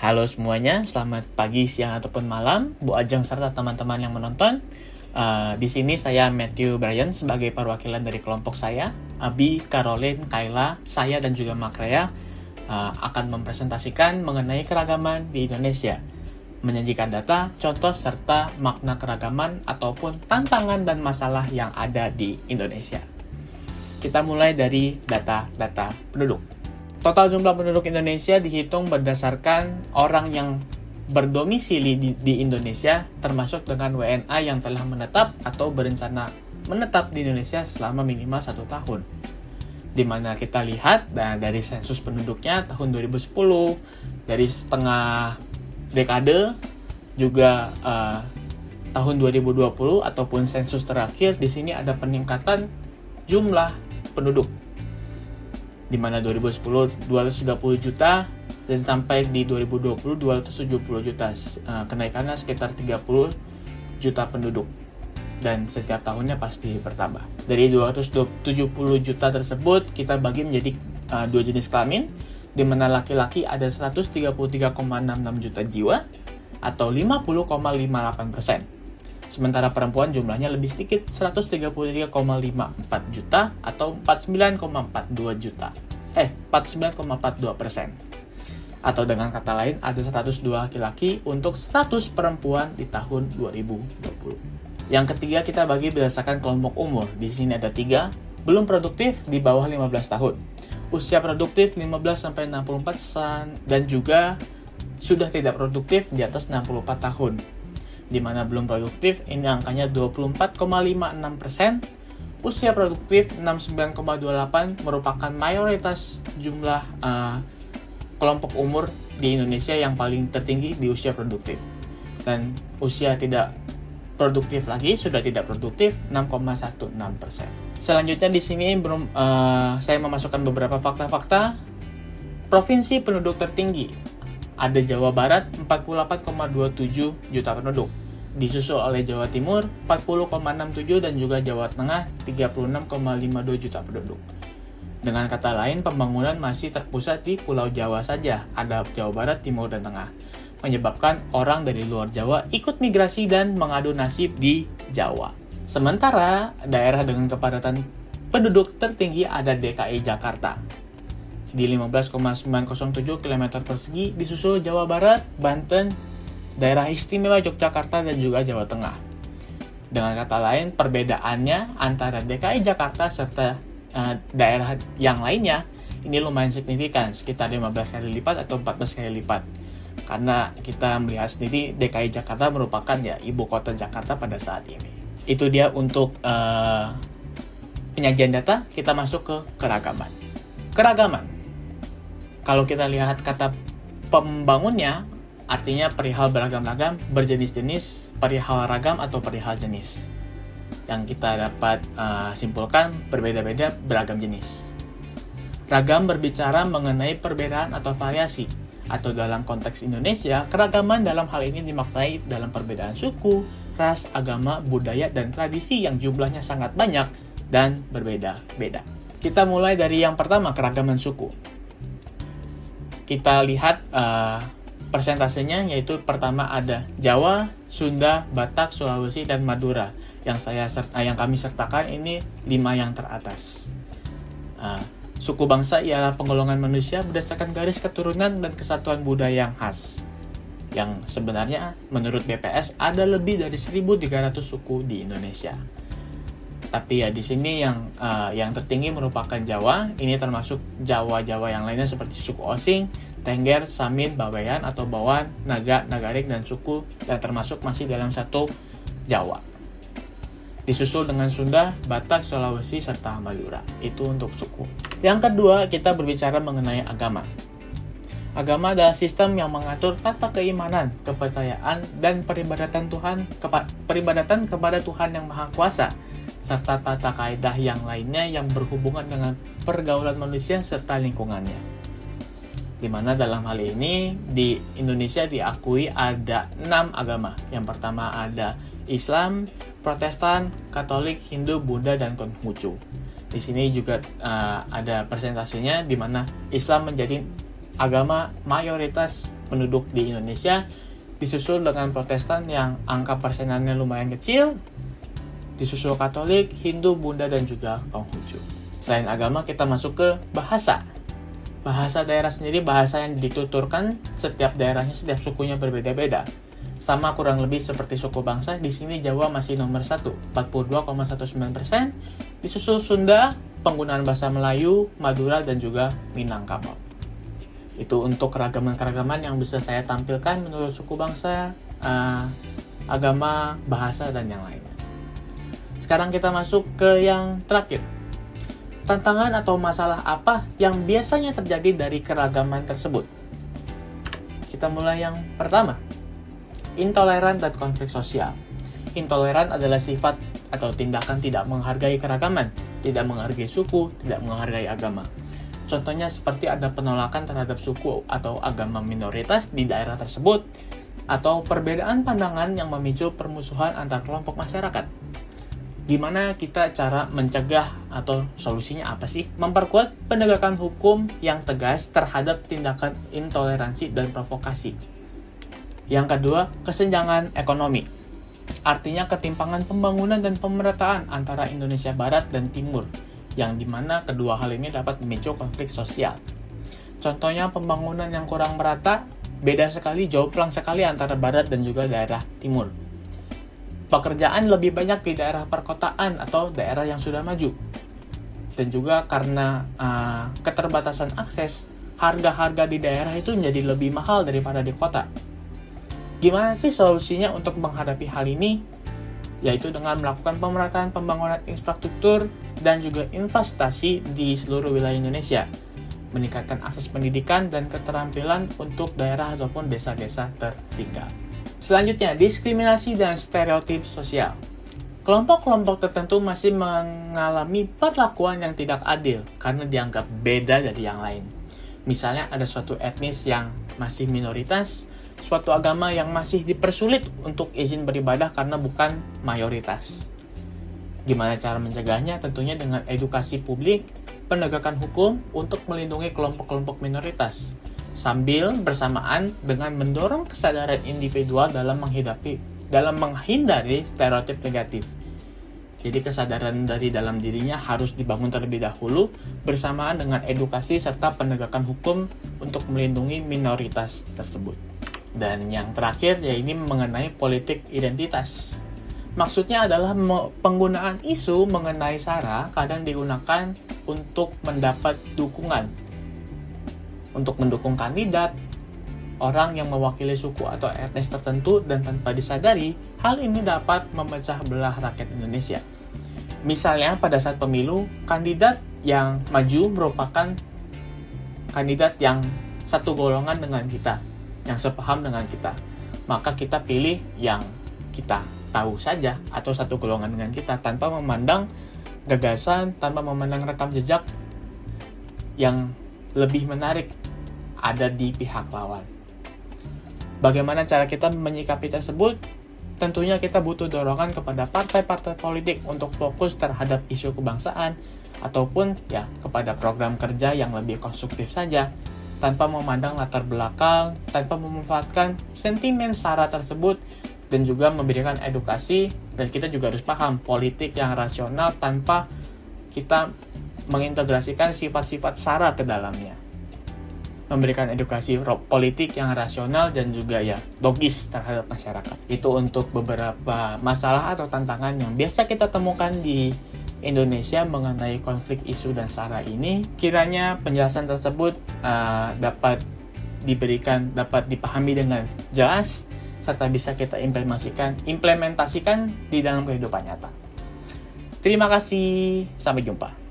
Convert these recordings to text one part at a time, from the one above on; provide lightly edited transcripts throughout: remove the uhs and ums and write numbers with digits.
Halo semuanya, selamat pagi, siang, ataupun malam, Bu Ajeng serta teman-teman yang menonton. Di sini saya Matthew Bryan sebagai perwakilan dari kelompok saya, Abi, Caroline, Kayla, saya dan juga Makrea akan mempresentasikan mengenai keragaman di Indonesia, menyajikan data, contoh, serta makna keragaman ataupun tantangan dan masalah yang ada di Indonesia. Kita mulai dari data penduduk. Total jumlah penduduk Indonesia dihitung berdasarkan orang yang berdomisili di Indonesia, termasuk dengan WNA yang telah menetap atau berencana menetap di Indonesia selama minimal 1 tahun. Di mana kita lihat dari sensus penduduknya tahun 2010, dari setengah dekade, juga tahun 2020 ataupun sensus terakhir, di sini ada peningkatan jumlah penduduk. Di mana 2010 230 juta dan sampai di 2020 270 juta. Kenaikannya sekitar 30 juta penduduk dan setiap tahunnya pasti bertambah. Dari 270 juta tersebut kita bagi menjadi dua jenis kelamin, di mana laki-laki ada 133,66 juta jiwa atau 50,58%. Sementara perempuan jumlahnya lebih sedikit, 133,54 juta atau 49,42%. Atau dengan kata lain, ada 102 laki-laki untuk 100 perempuan di tahun 2020. Yang ketiga kita bagi berdasarkan kelompok umur. Di sini ada 3, belum produktif di bawah 15 tahun. Usia produktif 15-64 dan juga sudah tidak produktif di atas 64 tahun. Di mana belum produktif ini angkanya 24,56%, usia produktif 69,28 merupakan mayoritas jumlah kelompok umur di Indonesia yang paling tertinggi di usia produktif. Dan usia tidak produktif lagi sudah tidak produktif 6,16%. Selanjutnya di sini saya memasukkan beberapa fakta-fakta. Provinsi penduduk tertinggi ada Jawa Barat 48,27 juta penduduk, disusul oleh Jawa Timur 40,67 dan juga Jawa Tengah 36,52 juta penduduk. Dengan kata lain, pembangunan masih terpusat di Pulau Jawa saja, ada Jawa Barat, Timur, dan Tengah, menyebabkan orang dari luar Jawa ikut migrasi dan mengadu nasib di Jawa. Sementara daerah dengan kepadatan penduduk tertinggi ada DKI Jakarta di 15,907 km persegi, disusul Jawa Barat, Banten, daerah istimewa Yogyakarta, dan juga Jawa Tengah. Dengan kata lain, perbedaannya antara DKI Jakarta serta daerah yang lainnya ini lumayan signifikan, sekitar 15 kali lipat atau 14 kali lipat. Karena kita melihat sendiri DKI Jakarta merupakan ibu kota Jakarta pada saat ini. Itu dia untuk penyajian data. Kita masuk ke keragaman. Kalau kita lihat kata pembangunnya, artinya perihal beragam-ragam, berjenis-jenis, perihal ragam atau perihal jenis. Yang kita dapat simpulkan berbeda-beda beragam jenis. Ragam berbicara mengenai perbedaan atau variasi, atau dalam konteks Indonesia, keragaman dalam hal ini dimaknai dalam perbedaan suku, ras, agama, budaya, dan tradisi yang jumlahnya sangat banyak dan berbeda-beda. Kita mulai dari yang pertama, keragaman suku. Kita lihat persentasenya, yaitu pertama ada Jawa, Sunda, Batak, Sulawesi, dan Madura. Yang kami sertakan ini 5 yang teratas. Suku bangsa ialah penggolongan manusia berdasarkan garis keturunan dan kesatuan budaya yang khas. Yang sebenarnya menurut BPS ada lebih dari 1.300 suku di Indonesia. Tapi di sini yang tertinggi merupakan Jawa. Ini termasuk Jawa-Jawa yang lainnya seperti suku Osing, Tengger, Samin, Bawean atau Bawan, Naga, Nagarik, dan suku yang termasuk masih dalam satu Jawa. Disusul dengan Sunda, Batak, Sulawesi, serta Madura. Itu untuk suku. Yang kedua, kita berbicara mengenai agama. Agama adalah sistem yang mengatur tata keimanan, kepercayaan, dan peribadatan kepada Tuhan yang Maha Kuasa, serta tata kaidah yang lainnya yang berhubungan dengan pergaulan manusia serta lingkungannya. Di mana dalam hal ini di Indonesia diakui ada 6 agama. Yang pertama ada Islam, Protestan, Katolik, Hindu, Buddha, dan Konghucu. Di sini juga ada presentasinya di mana Islam menjadi agama mayoritas penduduk di Indonesia, disusul dengan Protestan yang angka persenannya lumayan kecil, disusul Katolik, Hindu, Buddha, dan juga Konghucu. Selain agama, kita masuk ke bahasa. Bahasa daerah sendiri bahasa yang dituturkan setiap daerahnya, setiap sukunya berbeda-beda. Sama kurang lebih seperti suku bangsa, di sini Jawa masih nomor 1, 42,19%. Disusul Sunda, penggunaan bahasa Melayu, Madura, dan juga Minangkabau. Itu untuk keragaman-keragaman yang bisa saya tampilkan menurut suku bangsa, agama, bahasa, dan yang lainnya. Sekarang kita masuk ke yang terakhir. Tantangan atau masalah apa yang biasanya terjadi dari keragaman tersebut? Kita mulai yang pertama. Intoleran dan konflik sosial. Intoleran adalah sifat atau tindakan tidak menghargai keragaman, tidak menghargai suku, tidak menghargai agama. Contohnya seperti ada penolakan terhadap suku atau agama minoritas di daerah tersebut, atau perbedaan pandangan yang memicu permusuhan antar kelompok masyarakat. Gimana kita cara mencegah atau solusinya apa sih? Memperkuat penegakan hukum yang tegas terhadap tindakan intoleransi dan provokasi. Yang kedua, kesenjangan ekonomi. Artinya ketimpangan pembangunan dan pemerataan antara Indonesia Barat dan Timur, yang dimana kedua hal ini dapat memicu konflik sosial. Contohnya pembangunan yang kurang merata, beda sekali, jomplang sekali antara Barat dan juga daerah Timur. Pekerjaan lebih banyak di daerah perkotaan atau daerah yang sudah maju. Dan juga karena keterbatasan akses, harga-harga di daerah itu menjadi lebih mahal daripada di kota. Gimana sih solusinya untuk menghadapi hal ini? Yaitu dengan melakukan pemerataan pembangunan infrastruktur dan juga investasi di seluruh wilayah Indonesia. Meningkatkan akses pendidikan dan keterampilan untuk daerah ataupun desa-desa tertinggal. Selanjutnya, diskriminasi dan stereotip sosial. Kelompok-kelompok tertentu masih mengalami perlakuan yang tidak adil karena dianggap beda dari yang lain. Misalnya ada suatu etnis yang masih minoritas, suatu agama yang masih dipersulit untuk izin beribadah karena bukan mayoritas. Gimana cara mencegahnya? Tentunya dengan edukasi publik, penegakan hukum untuk melindungi kelompok-kelompok minoritas, sambil bersamaan dengan mendorong kesadaran individual dalam menghindari stereotip negatif. Jadi kesadaran dari dalam dirinya harus dibangun terlebih dahulu bersamaan dengan edukasi serta penegakan hukum untuk melindungi minoritas tersebut. Dan yang terakhir yaitu mengenai politik identitas. Maksudnya adalah penggunaan isu mengenai SARA kadang digunakan untuk mendapat dukungan, untuk mendukung kandidat, orang yang mewakili suku atau etnis tertentu, dan tanpa disadari, hal ini dapat memecah belah rakyat Indonesia. Misalnya pada saat pemilu, kandidat yang maju merupakan kandidat yang satu golongan dengan kita, yang sepaham dengan kita. Maka kita pilih yang kita tahu saja atau satu golongan dengan kita tanpa memandang gagasan, tanpa memandang rekam jejak yang lebih menarik ada di pihak lawan. Bagaimana cara kita menyikapi tersebut? Tentunya kita butuh dorongan kepada partai-partai politik untuk fokus terhadap isu kebangsaan ataupun kepada program kerja yang lebih konstruktif saja, tanpa memandang latar belakang, tanpa memanfaatkan sentimen SARA tersebut, dan juga memberikan edukasi. Dan kita juga harus paham politik yang rasional tanpa kita mengintegrasikan sifat-sifat SARA ke dalamnya. Memberikan edukasi politik yang rasional dan juga logis terhadap masyarakat. Itu untuk beberapa masalah atau tantangan yang biasa kita temukan di Indonesia mengenai konflik isu dan SARA ini. Kiranya penjelasan tersebut dapat dipahami dengan jelas serta bisa kita implementasikan di dalam kehidupan nyata. Terima kasih, sampai jumpa.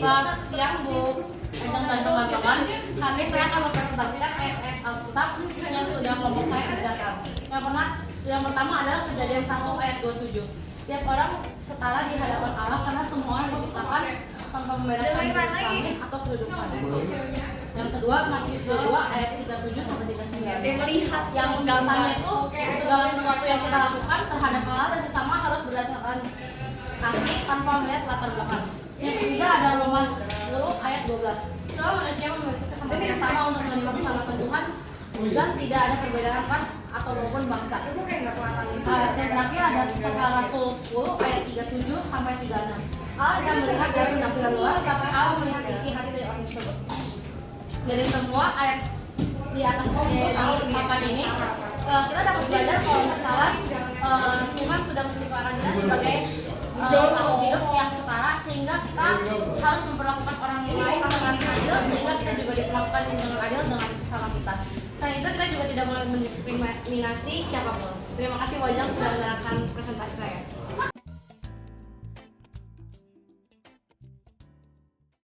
Selamat siang Bu dan teman-teman. Hari ini saya akan mempresentasikan ayat-ayat Alkitab yang sudah kelompok saya kerjakan. Yang pertama adalah Kejadian 1 ayat 27. Setiap orang setara di hadapan Allah karena semua orang diciptakan tanpa membedakan jenis kelamin atau kedudukan. Yang kedua Matius 22 ayat 37 sampai 39. Yang dasarnya itu segala sesuatu yang kita lakukan terhadap Allah dan sesama harus berdasarkan asli tanpa melihat latar belakang. Yang ketiga ada Roma 10 ayat 12. Semua manusia memiliki kesempatan yang sama untuk menerima keselamatan Tuhan dan tidak ada perbedaan ras atau maupun bangsa. Dan terakhir ada Kisah Rasul 10 ayat 37 sampai 36. Allah tidak melihat dari penampilan luar, tapi Allah melihat isi hati dari orang tersebut. Dari semua ayat di atas di papan ini, kita dapat belajar kalau misalnya Tuhan sudah menciptakan kita sebagai makhluk hidup yang setara, sehingga kita harus memperlakukan orang lain dengan adil, sehingga kita juga diperlakukan dengan adil dengan sesama kita. Selain itu, kita juga tidak boleh mendiskriminasi siapapun. Terima kasih Wajang sudah mendengarkan presentasi saya.